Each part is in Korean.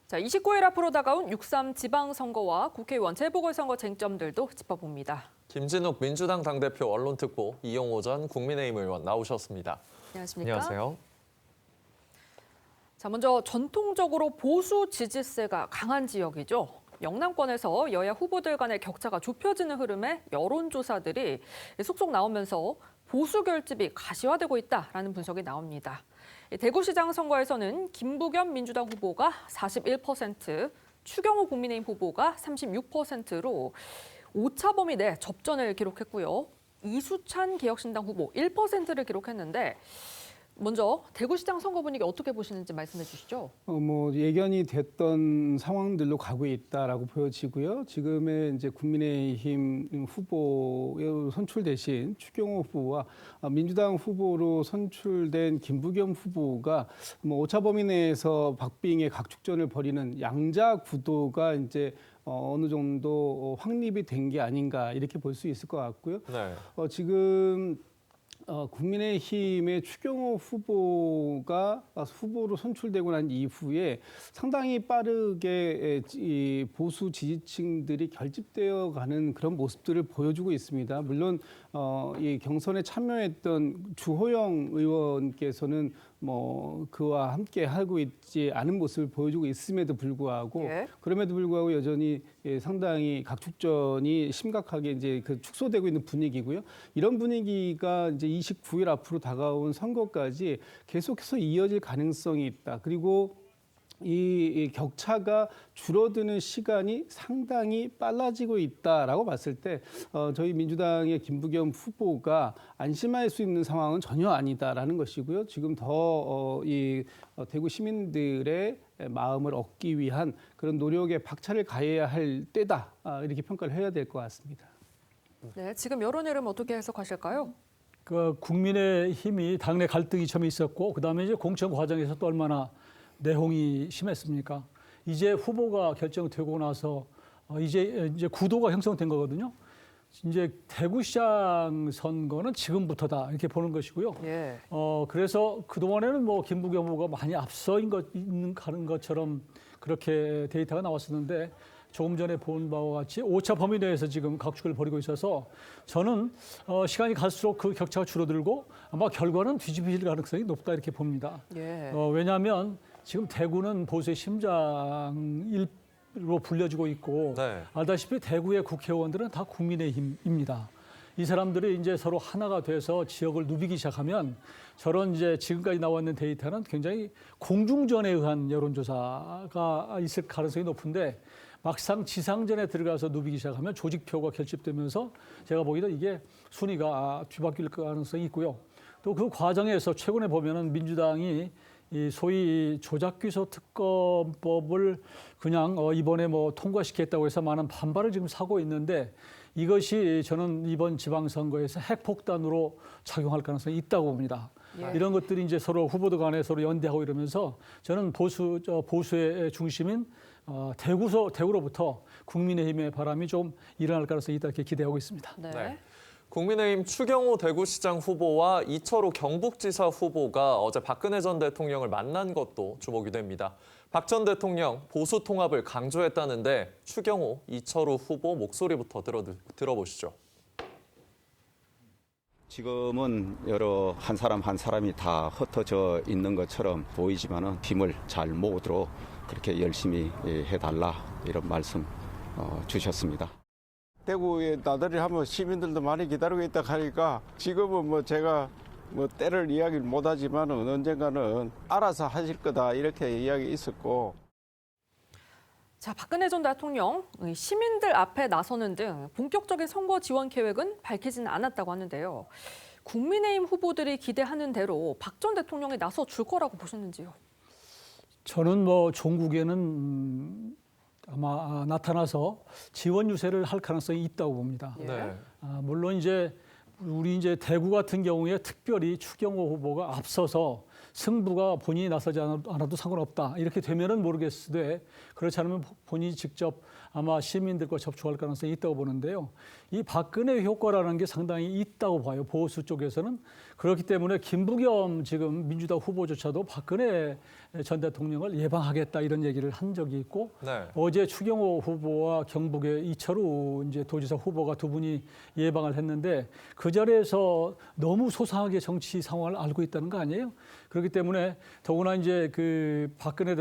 자, 29일 앞으로 다가온 6.3 지방선거와 국회의원 재보궐선거 쟁점들도 짚어봅니다. 김진욱 민주당 당대표 언론특보, 이용호 전 국민의힘 의원 나오셨습니다. 안녕하십니까? 안녕하세요. 자, 먼저 전통적으로 보수 지지세가 강한 지역이죠. 영남권에서 여야 후보들 간의 격차가 좁혀지는 흐름에 여론조사들이 속속 나오면서 보수 결집이 가시화되고 있다라는 분석이 나옵니다. 대구시장 선거에서는 김부겸 민주당 후보가 41%, 추경호 국민의힘 후보가 36%로 오차 범위 내 접전을 기록했고요. 이수찬 개혁신당 후보 1%를 기록했는데 먼저 대구시장 선거 분위기 어떻게 보시는지 말씀해 주시죠. 예견이 됐던 상황들로 가고 있다라고 보여지고요. 지금의 이제 국민의힘 후보로 선출되신 추경호 후보와 민주당 후보로 선출된 김부겸 후보가 오차 범위 내에서 박빙의 각축전을 벌이는 양자 구도가 이제 어느 정도 확립이 된 게 아닌가 이렇게 볼 수 있을 것 같고요. 네. 지금 국민의힘의 추경호 후보가 후보로 선출되고 난 이후에 상당히 빠르게 이 보수 지지층들이 결집되어 가는 그런 모습들을 보여주고 있습니다. 물론 이 경선에 참여했던 주호영 의원께서는 그와 함께 하고 있지 않은 모습을 보여주고 있음에도 불구하고 그럼에도 불구하고 여전히 상당히 각축전이 심각하게 이제 축소되고 있는 분위기고요. 이런 분위기가 이제 29일 앞으로 다가온 선거까지 계속해서 이어질 가능성이 있다. 그리고 이 격차가 줄어드는 시간이 상당히 빨라지고 있다라고 봤을 때 저희 민주당의 김부겸 후보가 안심할 수 있는 상황은 전혀 아니다라는 것이고요. 지금 더 이 대구 시민들의 마음을 얻기 위한 그런 노력에 박차를 가해야 할 때다. 이렇게 평가를 해야 될 것 같습니다. 네, 지금 여론 흐름 어떻게 해석하실까요? 국민의힘이 당내 갈등이 좀 있었고 그다음에 이제 공천 과정에서 또 얼마나 내홍이 심했습니까? 이제 후보가 결정되고 나서 이제 구도가 형성된 거거든요. 이제 대구시장 선거는 지금부터다 이렇게 보는 것이고요. 그래서 그 동안에는 김부겸 후보가 많이 앞서 가는 것처럼 그렇게 데이터가 나왔었는데 조금 전에 본 바와 같이 오차 범위 내에서 지금 각축을 벌이고 있어서 저는 시간이 갈수록 그 격차가 줄어들고 아마 결과는 뒤집힐 가능성이 높다 이렇게 봅니다. 왜냐하면 지금 대구는 보수의 심장으로 불려지고 있고 알다시피 대구의 국회의원들은 다 국민의힘입니다. 이 사람들이 이제 서로 하나가 돼서 지역을 누비기 시작하면 저런 이제 지금까지 나와 있는 데이터는 굉장히 공중전에 의한 여론조사가 있을 가능성이 높은데 막상 지상전에 들어가서 누비기 시작하면 조직표가 결집되면서 제가 보기에는 이게 순위가 뒤바뀔 가능성이 있고요. 또 그 과정에서 최근에 보면은 민주당이 이 소위 조작기소 특검법을 그냥 이번에 통과시켰다고 해서 많은 반발을 지금 사고 있는데 이것이 저는 이번 지방선거에서 핵폭탄으로 작용할 가능성이 있다고 봅니다. 이런 것들이 이제 서로 후보들 간에 서로 연대하고 이러면서 저는 보수의 중심인 대구로부터 국민의힘의 바람이 좀 일어날 가능성이 있다 이렇게 기대하고 있습니다. 국민의힘 추경호 대구시장 후보와 이철우 경북지사 후보가 어제 박근혜 전 대통령을 만난 것도 주목이 됩니다. 박 전 대통령 보수 통합을 강조했다는데 추경호, 이철우 후보 목소리부터 들어보시죠. 지금은 여러 한 사람 한 사람이 다 흩어져 있는 것처럼 보이지만은 힘을 잘 모으도록 그렇게 열심히 해달라 이런 말씀 주셨습니다. 대구에 나들이 하면 시민들도 많이 기다리고 있다 하니까 지금은 제가 때를 이야기를 못하지만은 언젠가는 알아서 하실 거다 이렇게 이야기 있었고. 자, 박근혜 전 대통령 시민들 앞에 나서는 등 본격적인 선거 지원 계획은 밝히지는 않았다고 하는데요. 국민의힘 후보들이 기대하는 대로 박 전 대통령이 나서 줄 거라고 보시는지요? 저는 종국에는 아마 나타나서 지원 유세를 할 가능성이 있다고 봅니다. 물론 우리 대구 같은 경우에 특별히 추경호 후보가 앞서서 승부가 본인이 나서지 않아도 상관없다. 이렇게 되면은 모르겠으되 그렇지 않으면 본인이 직접 아마 시민들과 접촉할 가능성이 있다고 보는데요. 이 박근혜 효과라는 게 상당히 있다고 봐요. 보수 쪽에서는. 그렇기 때문에 김부겸 지금 민주당 후보조차도 박근혜 전 대통령을 예방하겠다 이런 얘기를 한 적이 있고 네. 어제 추경호 후보와 경북의 이철우 이제 도지사 후보가 두 분이 예방을 했는데 그 자리에서 너무 소상하게 정치 상황을 알고 있다는 거 아니에요? 그렇기 때문에 더구나 이제 그 박근혜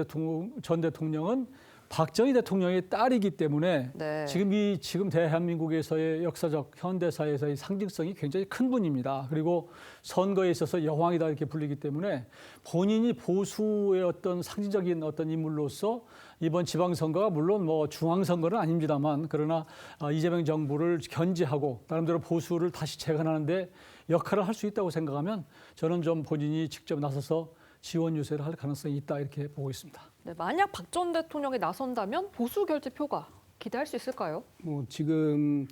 전 대통령은 박정희 대통령의 딸이기 때문에 네. 지금 대한민국에서의 역사적 현대사에서의 상징성이 굉장히 큰 분입니다. 그리고 선거에 있어서 여왕이다 이렇게 불리기 때문에 본인이 보수의 어떤 상징적인 어떤 인물로서 이번 지방선거가 물론 뭐 중앙선거는 아닙니다만 그러나 이재명 정부를 견제하고 나름대로 보수를 다시 재건하는데 역할을 할 수 있다고 생각하면 저는 좀 본인이 직접 나서서 지원 유세를 할 가능성이 있다 이렇게 보고 있습니다. 네, 만약 박 전 대통령이 나선다면 보수 결집표가 기대할 수 있을까요? 뭐 지금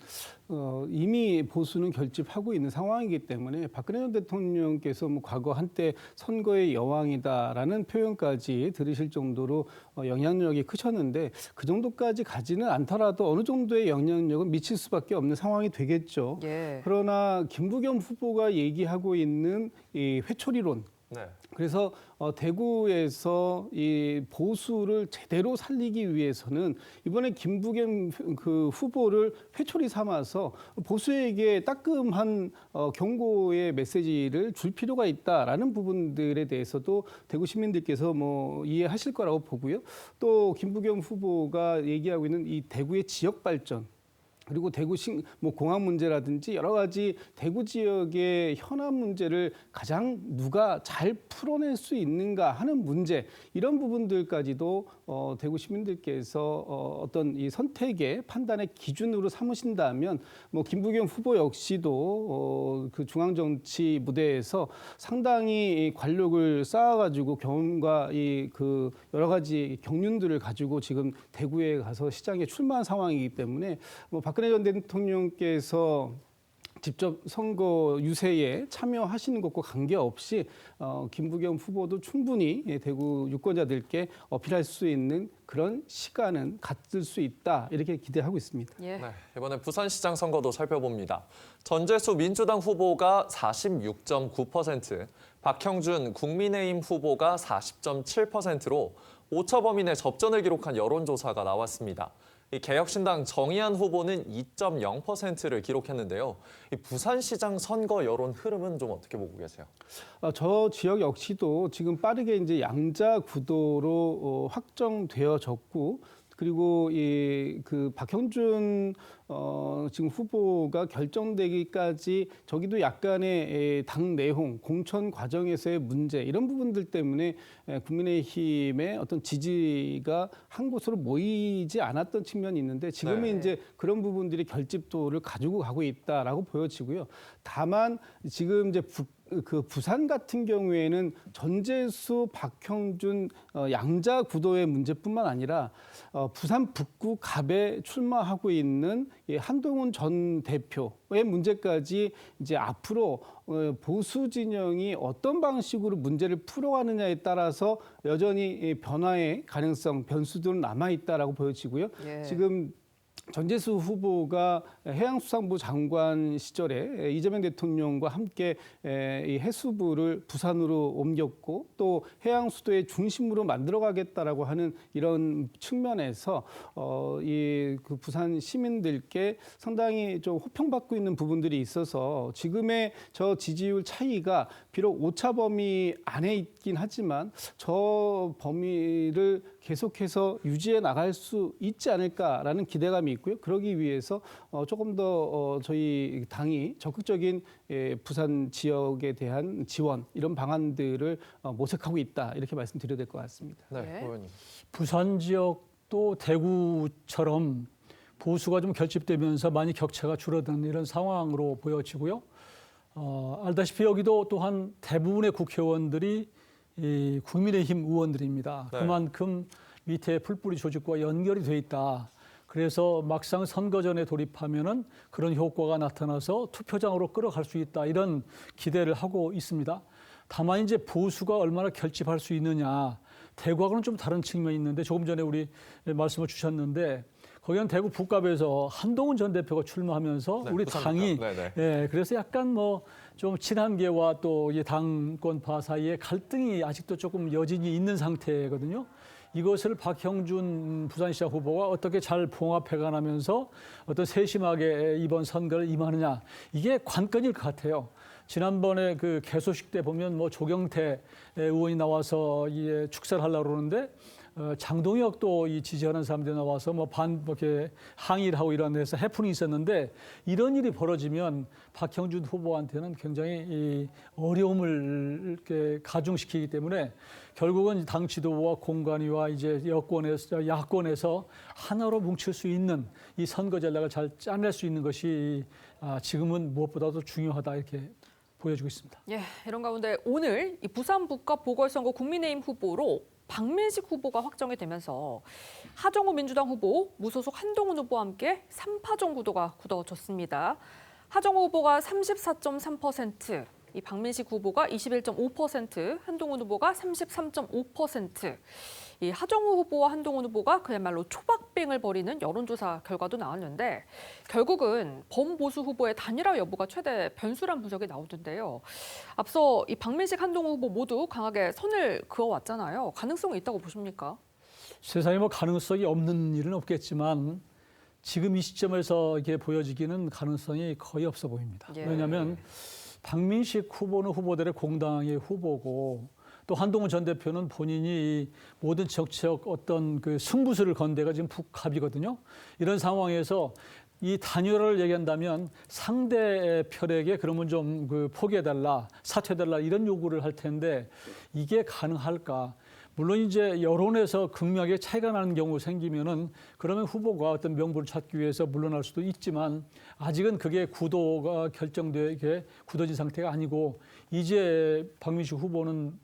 이미 보수는 결집하고 있는 상황이기 때문에 박근혜 전 대통령께서 뭐 과거 한때 선거의 여왕이다라는 표현까지 들으실 정도로 영향력이 크셨는데 그 정도까지 가지는 않더라도 어느 정도의 영향력은 미칠 수밖에 없는 상황이 되겠죠. 예. 그러나 김부겸 후보가 얘기하고 있는 이 회초리론, 네. 그래서 대구에서 이 보수를 제대로 살리기 위해서는 이번에 김부겸 그 후보를 회초리 삼아서 보수에게 따끔한 경고의 메시지를 줄 필요가 있다라는 부분들에 대해서도 대구 시민들께서 뭐 이해하실 거라고 보고요. 또 김부겸 후보가 얘기하고 있는 이 대구의 지역 발전, 그리고 대구 뭐 공항 문제라든지 여러 가지 대구 지역의 현안 문제를 가장 누가 잘 풀어낼 수 있는가 하는 문제, 이런 부분들까지도 대구 시민들께서 어떤 이 선택의 판단의 기준으로 삼으신다면 뭐 김부겸 후보 역시도 그 중앙 정치 무대에서 상당히 관력을 쌓아가지고 경험과 이 그 여러 가지 경륜들을 가지고 지금 대구에 가서 시장에 출마한 상황이기 때문에 뭐 박근혜 전 대통령께서 직접 선거 유세에 참여하시는 것과 관계없이 김부겸 후보도 충분히 대구 유권자들께 어필할 수 있는 그런 시간은 갖을 수 있다, 이렇게 기대하고 있습니다. 예. 네, 이번엔 부산시장 선거도 살펴봅니다. 전재수 민주당 후보가 46.9%, 박형준 국민의힘 후보가 40.7%로 오차범위 내 접전을 기록한 여론조사가 나왔습니다. 이 개혁신당 정의안 후보는 2.0%를 기록했는데요. 이 부산시장 선거 여론 흐름은 좀 어떻게 보고 계세요? 저 지역 역시도 지금 빠르게 이제 양자 구도로 확정되어졌고, 그리고 이 그 박형준 지금 후보가 결정되기까지 저기도 약간의 당 내홍, 공천 과정에서의 문제, 이런 부분들 때문에 국민의힘의 어떤 지지가 한 곳으로 모이지 않았던 측면이 있는데 지금은 네. 이제 그런 부분들이 결집도를 가지고 가고 있다라고 보여지고요. 다만 지금 이제 그 부산 같은 경우에는 전재수, 박형준 양자 구도의 문제뿐만 아니라 부산 북구 갑에 출마하고 있는 한동훈 전 대표의 문제까지 이제 앞으로 보수 진영이 어떤 방식으로 문제를 풀어가느냐에 따라서 여전히 변화의 가능성, 변수들은 남아 있다라고 보여지고요. 예. 지금 전재수 후보가 해양수산부 장관 시절에 이재명 대통령과 함께 이 해수부를 부산으로 옮겼고 또 해양수도의 중심으로 만들어가겠다라고 하는 이런 측면에서 이 그 부산 시민들께 상당히 좀 호평받고 있는 부분들이 있어서 지금의 저 지지율 차이가 비록 오차 범위 안에 있긴 하지만 저 범위를 계속해서 유지해 나갈 수 있지 않을까라는 기대감이 있고요. 그러기 위해서 조금 더 저희 당이 적극적인 부산 지역에 대한 지원, 이런 방안들을 모색하고 있다, 이렇게 말씀드려야 될 것 같습니다. 네, 네. 의원님. 부산 지역도 대구처럼 보수가 좀 결집되면서 많이 격차가 줄어드는 이런 상황으로 보여지고요. 알다시피 여기도 또한 대부분의 국회의원들이 이 국민의힘 의원들입니다. 네. 그만큼 밑에 풀뿌리 조직과 연결이 돼 있다. 그래서 막상 선거전에 돌입하면은 그런 효과가 나타나서 투표장으로 끌어갈 수 있다, 이런 기대를 하고 있습니다. 다만 이제 보수가 얼마나 결집할 수 있느냐, 대구하고는 좀 다른 측면이 있는데 조금 전에 우리 말씀을 주셨는데 거기는 대구 북갑에서 한동훈 전 대표가 출마하면서 네, 우리 부산 당이 북갑. 네네. 예, 그래서 약간 뭐 좀 친한계와 또 이 당권파 사이에 갈등이 아직도 조금 여진이 있는 상태거든요. 이것을 박형준 부산시장 후보가 어떻게 잘 봉합해가면서 어떤 세심하게 이번 선거를 임하느냐, 이게 관건일 것 같아요. 지난번에 그 개소식 때 보면 뭐 조경태 의원이 나와서 이게 축사를 하려고 그러는데 장동혁 또 이 지지하는 사람들이 나와서 뭐 이렇게 항의를 하고 이런 데서 해프닝이 있었는데, 이런 일이 벌어지면 박형준 후보한테는 굉장히 이 어려움을 이렇게 가중시키기 때문에 결국은 당 지도부와 공관위와 이제 야권에서 하나로 뭉칠 수 있는 이 선거 전략을 잘 짜낼 수 있는 것이 지금은 무엇보다도 중요하다, 이렇게 보여지고 있습니다. 예, 이런 가운데 오늘 이 부산 북갑 보궐선거 국민의힘 후보로 박민식 후보가 확정이 되면서 하정우 민주당 후보, 무소속 한동훈 후보와 함께 3파전 구도가 굳어졌습니다. 하정우 후보가 34.3%, 이 박민식 후보가 21.5%, 한동훈 후보가 33.5%. 이 하정우 후보와 한동훈 후보가 그야말로 초박빙을 벌이는 여론조사 결과도 나왔는데, 결국은 범보수 후보의 단일화 여부가 최대 변수란 분석이 나오던데요. 앞서 이 박민식, 한동훈 후보 모두 강하게 선을 그어왔잖아요. 가능성이 있다고 보십니까? 세상에 뭐 가능성이 없는 일은 없겠지만 지금 이 시점에서 이게 보여지기는 가능성이 거의 없어 보입니다. 예. 왜냐하면 박민식 후보는 후보들의 공당의 후보고, 또 한동훈 전 대표는 본인이 모든 정치적 어떤 그 승부수를 건 데가 지금 북합이거든요. 이런 상황에서 이 단일화를 얘기한다면 상대 편에게 그러면 좀 그 포기해달라, 사퇴해달라 이런 요구를 할 텐데 이게 가능할까? 물론 이제 여론에서 극명하게 차이가 나는 경우 생기면은 그러면 후보가 어떤 명분을 찾기 위해서 물러날 수도 있지만, 아직은 그게 구도가 결정되게 굳어진 상태가 아니고, 이제 박민식 후보는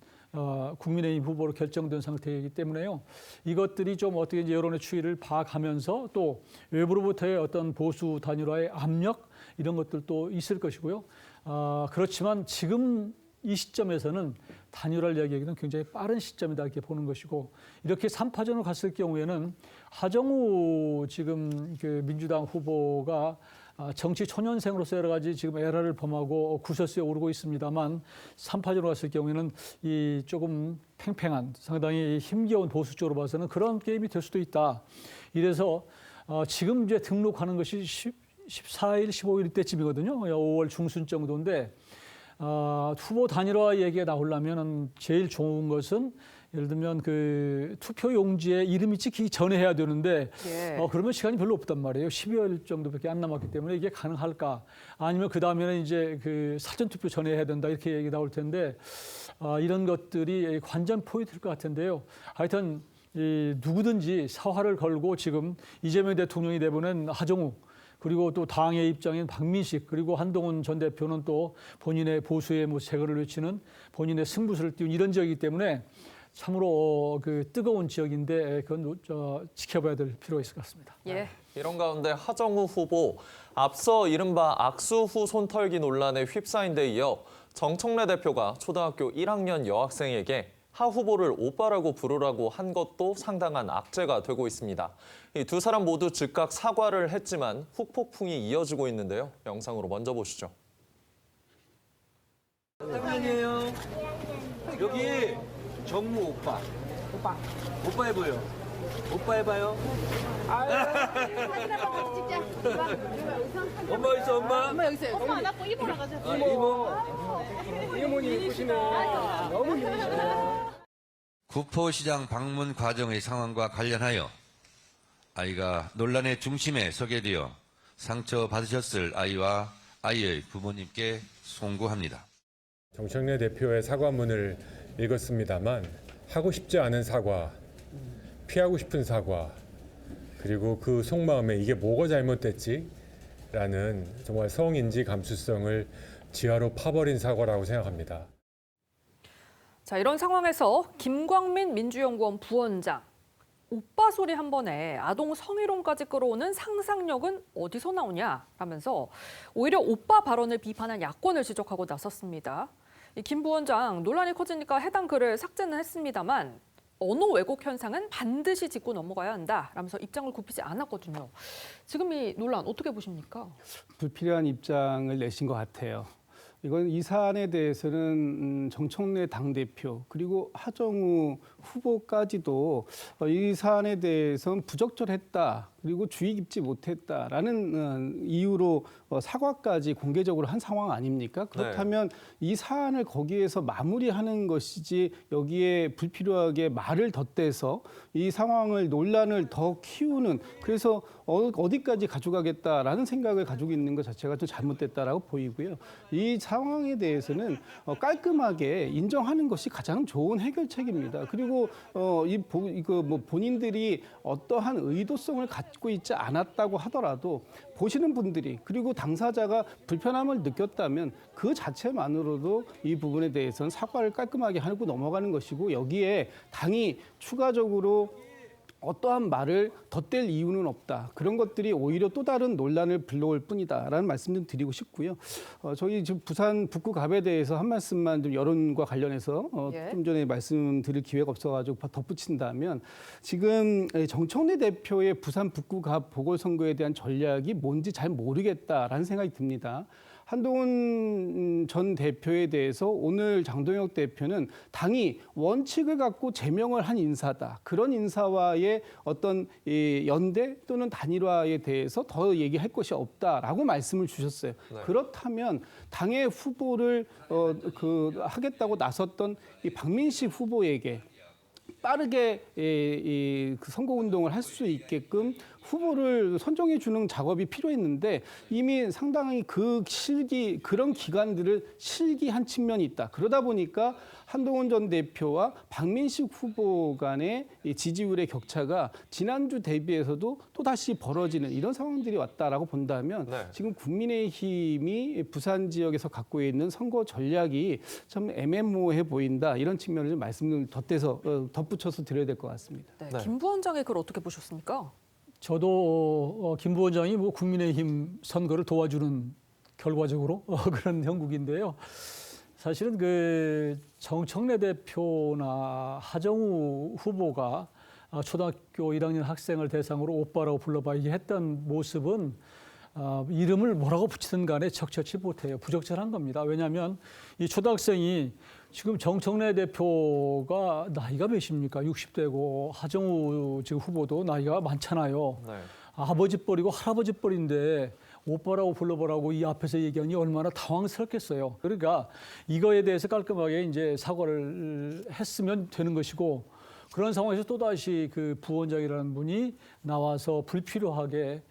국민의힘 후보로 결정된 상태이기 때문에요. 이것들이 좀 어떻게 이제 여론의 추이를 봐가면서 또 외부로부터의 어떤 보수 단일화의 압력, 이런 것들도 있을 것이고요. 그렇지만 지금 이 시점에서는 단일화를 이야기하기는 굉장히 빠른 시점이다, 이렇게 보는 것이고, 이렇게 3파전으로 갔을 경우에는 하정우 지금 그 민주당 후보가 정치 초년생으로서 여러 가지 지금 에러를 범하고 구설수에 오르고 있습니다만, 3파전으로 갔을 경우에는 이 조금 팽팽한, 상당히 힘겨운 보수 쪽으로 봐서는 그런 게임이 될 수도 있다. 이래서 지금 이제 등록하는 것이 14일, 15일 때쯤이거든요. 5월 중순 정도인데, 후보 단일화 얘기가 나오려면 제일 좋은 것은 예를 들면 그 투표 용지에 이름이 찍히기 전에 해야 되는데, 예. 그러면 시간이 별로 없단 말이에요. 12월 정도밖에 안 남았기 때문에 이게 가능할까? 아니면 그 다음에는 이제 그 사전 투표 전에 해야 된다, 이렇게 얘기 나올 텐데, 이런 것들이 관전 포인트일 것 같은데요. 하여튼 누구든지 사활을 걸고 지금 이재명 대통령이 내보낸 하정우, 그리고 또 당의 입장인 박민식, 그리고 한동훈 전 대표는 또 본인의 보수의 뭐 제거를 외치는 본인의 승부수를 띄운 이런 지역이기 때문에 참으로 그 뜨거운 지역인데, 그건 지켜봐야 될 필요가 있을 것 같습니다. 예. 이런 가운데 하정우 후보, 앞서 이른바 악수 후 손털기 논란에 휩싸인 데 이어 정청래 대표가 초등학교 1학년 여학생에게 하 후보를 오빠라고 부르라고 한 것도 상당한 악재가 되고 있습니다. 이 두 사람 모두 즉각 사과를 했지만 후폭풍이 이어지고 있는데요. 영상으로 먼저 보시죠. 아니에요. 여기 정무 오빠. 오빠 해보여. 오빠 해봐요. 엄마 있어, 엄마. 엄마 여기 있어요. 엄마 안고 이모랑 가자. 이모님 예쁘시네. 너무 예쁘시네. 구포시장 방문 과정의 상황과 관련하여 아이가 논란의 중심에 서게 되어 상처받으셨을 아이와 아이의 부모님께 송구합니다. 정청래 대표의 사과문을 읽었습니다만, 하고 싶지 않은 사과, 피하고 싶은 사과, 그리고 그 속마음에 이게 뭐가 잘못됐지? 라는 정말 성인지 감수성을 지하로 파버린 사과라고 생각합니다. 자, 이런 상황에서 김광민 민주연구원 부원장, 오빠 소리 한 번에 아동 성희롱까지 끌어오는 상상력은 어디서 나오냐 라면서 오히려 오빠 발언을 비판한 야권을 지적하고 나섰습니다. 이 김 부원장 논란이 커지니까 해당 글을 삭제는 했습니다만 언어 왜곡 현상은 반드시 짚고 넘어가야 한다라면서 입장을 굽히지 않았거든요. 지금 이 논란 어떻게 보십니까? 불필요한 입장을 내신 것 같아요. 이건 이 사안에 대해서는 정청래 당대표 그리고 하정우 후보까지도 이 사안에 대해서는 부적절했다. 그리고 주의 깊지 못했다라는 이유로 사과까지 공개적으로 한 상황 아닙니까? 그렇다면 이 사안을 거기에서 마무리하는 것이지 여기에 불필요하게 말을 덧대서 이 상황을 논란을 더 키우는 그래서 어디까지 가져가겠다라는 생각을 가지고 있는 것 자체가 좀 잘못됐다라고 보이고요. 이 상황에 대해서는 깔끔하게 인정하는 것이 가장 좋은 해결책입니다. 그리고 본인들이 어떠한 의도성을 갖고 있지 않았다고 하더라도 보시는 분들이 그리고 당사자가 불편함을 느꼈다면 그 자체만으로도 이 부분에 대해서는 사과를 깔끔하게 하고 넘어가는 것이고 여기에 당이 추가적으로 어떠한 말을 덧댈 이유는 없다. 그런 것들이 오히려 또 다른 논란을 불러올 뿐이다라는 말씀 좀 드리고 싶고요. 저희 지금 부산 북구갑에 대해서 한 말씀만 좀 여론과 관련해서 좀 전에 말씀드릴 기회가 없어가지고 덧붙인다면 지금 정청래 대표의 부산 북구갑 보궐선거에 대한 전략이 뭔지 잘 모르겠다라는 생각이 듭니다. 한동훈 전 대표에 대해서 오늘 장동혁 대표는 당이 원칙을 갖고 제명을 한 인사다. 그런 인사와의 어떤 연대 또는 단일화에 대해서 더 얘기할 것이 없다라고 말씀을 주셨어요. 네. 그렇다면 당의 후보를 하겠다고 나섰던 이 박민식 후보에게 빠르게 그 선거운동을 할 수 있게끔 후보를 선정해 주는 작업이 필요했는데 이미 상당히 그런 기간들을 실기한 측면이 있다. 그러다 보니까 한동훈 전 대표와 박민식 후보 간의 지지율의 격차가 지난주 대비해서도 또 다시 벌어지는 이런 상황들이 왔다라고 본다면 지금 국민의힘이 부산 지역에서 갖고 있는 선거 전략이 참 애매모호해 보인다. 이런 측면을 좀 말씀을 덧붙여서 드려야 될 것 같습니다. 네, 김 부원장의 글 어떻게 보셨습니까? 저도 김 부원장이 국민의힘 선거를 도와주는 결과적으로 그런 형국인데요. 사실은 그 정청래 대표나 하정우 후보가 초등학교 1학년 학생을 대상으로 오빠라고 불러봐 했던 모습은 이름을 뭐라고 붙이든 간에 적절치 못해요. 부적절한 겁니다. 왜냐하면 이 초등학생이 지금 정청래 대표가 나이가 몇입니까? 60대고 하정우 지금 후보도 나이가 많잖아요. 네. 아버지 뻘이고 할아버지 뻘인데 오빠라고 불러보라고 이 앞에서 얘기하니 얼마나 당황스럽겠어요. 그러니까 이거에 대해서 깔끔하게 이제 사과를 했으면 되는 것이고 그런 상황에서 또다시 그 부원장이라는 분이 나와서 불필요하게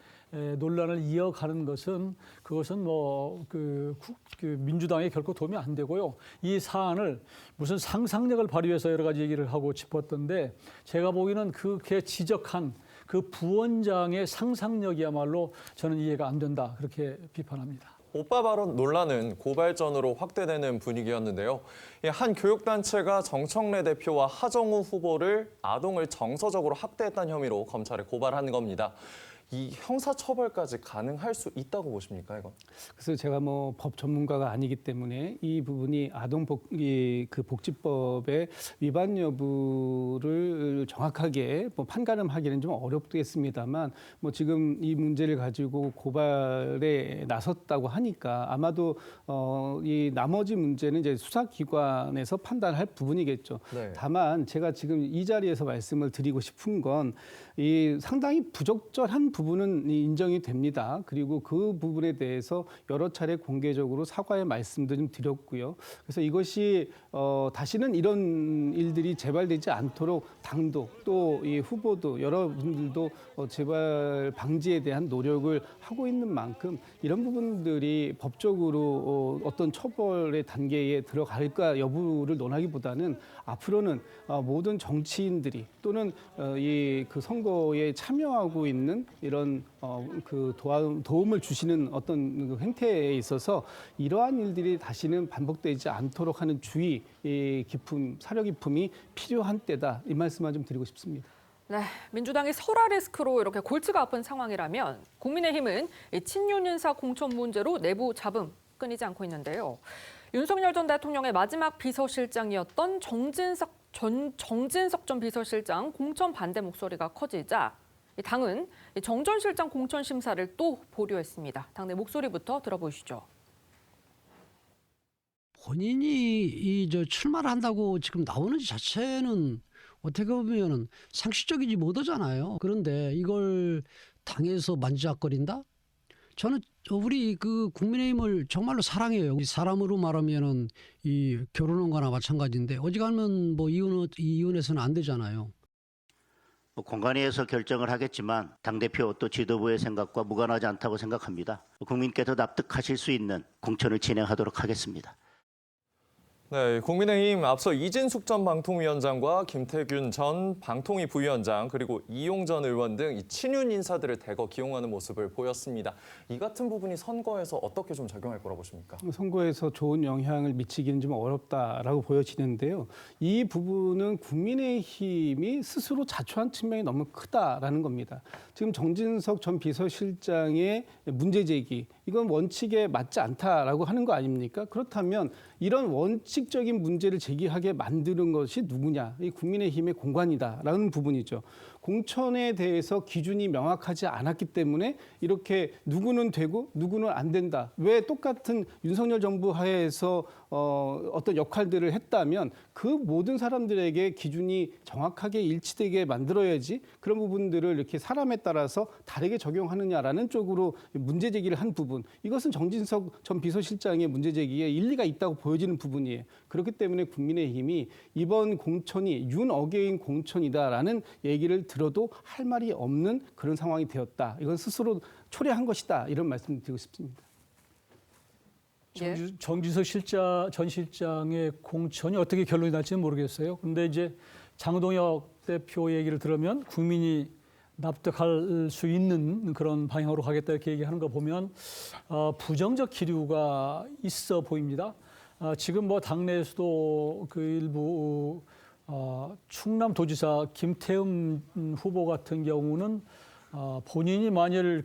논란을 이어가는 것은 그것은 그 민주당에 결코 도움이 안 되고요. 이 사안을 무슨 상상력을 발휘해서 여러 가지 얘기를 하고 짚었던데 제가 보기에는 그렇게 지적한 그 부원장의 상상력이야말로 저는 이해가 안 된다. 그렇게 비판합니다. 오빠 발언 논란은 고발전으로 확대되는 분위기였는데요. 한 교육단체가 정청래 대표와 하정우 후보를 아동을 정서적으로 학대했다는 혐의로 검찰에 고발한 겁니다. 이 형사처벌까지 가능할 수 있다고 보십니까, 이건? 그래서 제가 법 전문가가 아니기 때문에 이 부분이 복지법의 위반 여부를 정확하게 판가름하기는 좀 어렵겠습니다만 지금 이 문제를 가지고 고발에 나섰다고 하니까 아마도 이 나머지 문제는 이제 수사기관에서 판단할 부분이겠죠. 네. 다만 제가 지금 이 자리에서 말씀을 드리고 싶은 건 이 상당히 부적절한 부분은 인정이 됩니다. 그리고 그 부분에 대해서 여러 차례 공개적으로 사과의 말씀도 좀 드렸고요. 그래서 이것이 다시는 이런 일들이 재발되지 않도록 당도 또 이 후보도 여러분들도 재발 방지에 대한 노력을 하고 있는 만큼 이런 부분들이 법적으로 어떤 처벌의 단계에 들어갈까 여부를 논하기보다는 앞으로는 모든 정치인들이 또는 그 선거에 참여하고 있는 이런 도움을 주시는 어떤 그 행태에 있어서 이러한 일들이 다시는 반복되지 않도록 하는 주의 깊음, 사려 깊음이 필요한 때다. 이 말씀만 좀 드리고 싶습니다. 네, 민주당이 설화 리스크로 이렇게 골치가 아픈 상황이라면 국민의힘은 친윤 인사 공천 문제로 내부 잡음 끊이지 않고 있는데요. 윤석열 전 대통령의 마지막 비서실장이었던 정진석 정진석 전 비서실장 공천 반대 목소리가 커지자 이 당은 정 전 실장 공천 심사를 또 보류했습니다. 당내 목소리부터 들어보시죠. 본인이 출마를 한다고 지금 나오는 자체는 어떻게 보면은 상식적이지 못하잖아요. 그런데 이걸 당에서 만지작거린다? 저는 우리 그 국민의힘을 정말로 사랑해요. 사람으로 말하면은 이 결혼한 거나 마찬가지인데 어지간하면 뭐 이혼해서는 안 되잖아요. 공관위에서 결정을 하겠지만 당대표 또 지도부의 생각과 무관하지 않다고 생각합니다. 국민께서 납득하실 수 있는 공천을 진행하도록 하겠습니다. 네, 국민의힘 앞서 이진숙 전 방통위원장과 김태균 전 방통위 부위원장 그리고 이용 전 의원 등 이 친윤 인사들을 대거 기용하는 모습을 보였습니다. 이 같은 부분이 선거에서 어떻게 좀 작용할 거라고 보십니까? 선거에서 좋은 영향을 미치기는 좀 어렵다라고 보여지는데요. 이 부분은 국민의힘이 스스로 자초한 측면이 너무 크다라는 겁니다. 지금 정진석 전 비서실장의 문제 제기, 이건 원칙에 맞지 않다라고 하는 거 아닙니까? 그렇다면 이런 원칙적인 문제를 제기하게 만드는 것이 누구냐? 이 국민의힘의 공관이다라는 부분이죠. 공천에 대해서 기준이 명확하지 않았기 때문에 이렇게 누구는 되고 누구는 안 된다. 왜 똑같은 윤석열 정부 하에서 어떤 역할들을 했다면 그 모든 사람들에게 기준이 정확하게 일치되게 만들어야지 그런 부분들을 이렇게 사람에 따라서 다르게 적용하느냐라는 쪽으로 문제 제기를 한 부분. 이것은 정진석 전 비서실장의 문제 제기에 일리가 있다고 보여지는 부분이에요. 그렇기 때문에 국민의힘이 이번 공천이 윤어게인 공천이다라는 얘기를 들어도 할 말이 없는 그런 상황이 되었다. 이건 스스로 초래한 것이다. 이런 말씀을 드리고 싶습니다. 정진석 전 실장의 공천이 어떻게 결론이 날지는 모르겠어요. 근데 이제 장동혁 대표 얘기를 들으면 국민이 납득할 수 있는 그런 방향으로 가겠다 이렇게 얘기하는 거 보면 부정적 기류가 있어 보입니다. 지금 뭐 당내에서도 그 일부 충남도지사 김태흠 후보 같은 경우는 본인이 만일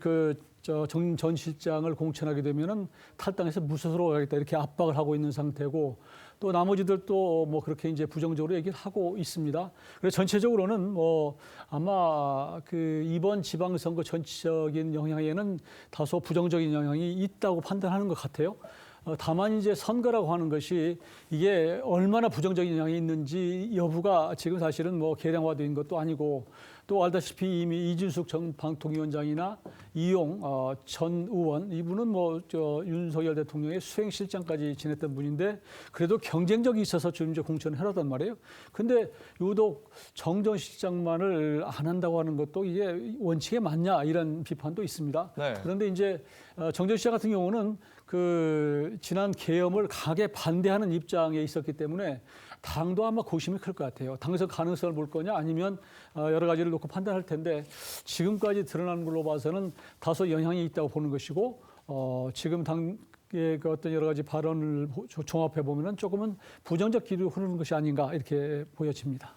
정 전 실장을 공천하게 되면은 탈당해서 무소속으로 가겠다 이렇게 압박을 하고 있는 상태고 또 나머지들도 뭐 그렇게 이제 부정적으로 얘기를 하고 있습니다. 그래서 전체적으로는 뭐 아마 그 이번 지방선거 전체적인 영향에는 다소 부정적인 영향이 있다고 판단하는 것 같아요. 다만 이제 선거라고 하는 것이 이게 얼마나 부정적인 영향이 있는지 여부가 지금 사실은 뭐 계량화된 것도 아니고 또 알다시피 이미 이진숙 전 방통위원장이나 이용 전 의원 이분은 뭐 윤석열 대통령의 수행실장까지 지냈던 분인데 그래도 경쟁력이 있어서 지금 이제 공천을 해놨단 말이에요. 근데 유독 정 전 실장만을 안 한다고 하는 것도 이게 원칙에 맞냐 이런 비판도 있습니다. 네. 그런데 이제 정 전 실장 같은 경우는 그 지난 계엄을 강하게 반대하는 입장에 있었기 때문에 당도 아마 고심이 클 것 같아요. 당에서 가능성을 볼 거냐 아니면 여러 가지를 놓고 판단할 텐데 지금까지 드러나는 걸로 봐서는 다소 영향이 있다고 보는 것이고 지금 당의 그 어떤 여러 가지 발언을 종합해 보면은 조금은 부정적 기류가 흐르는 것이 아닌가 이렇게 보여집니다.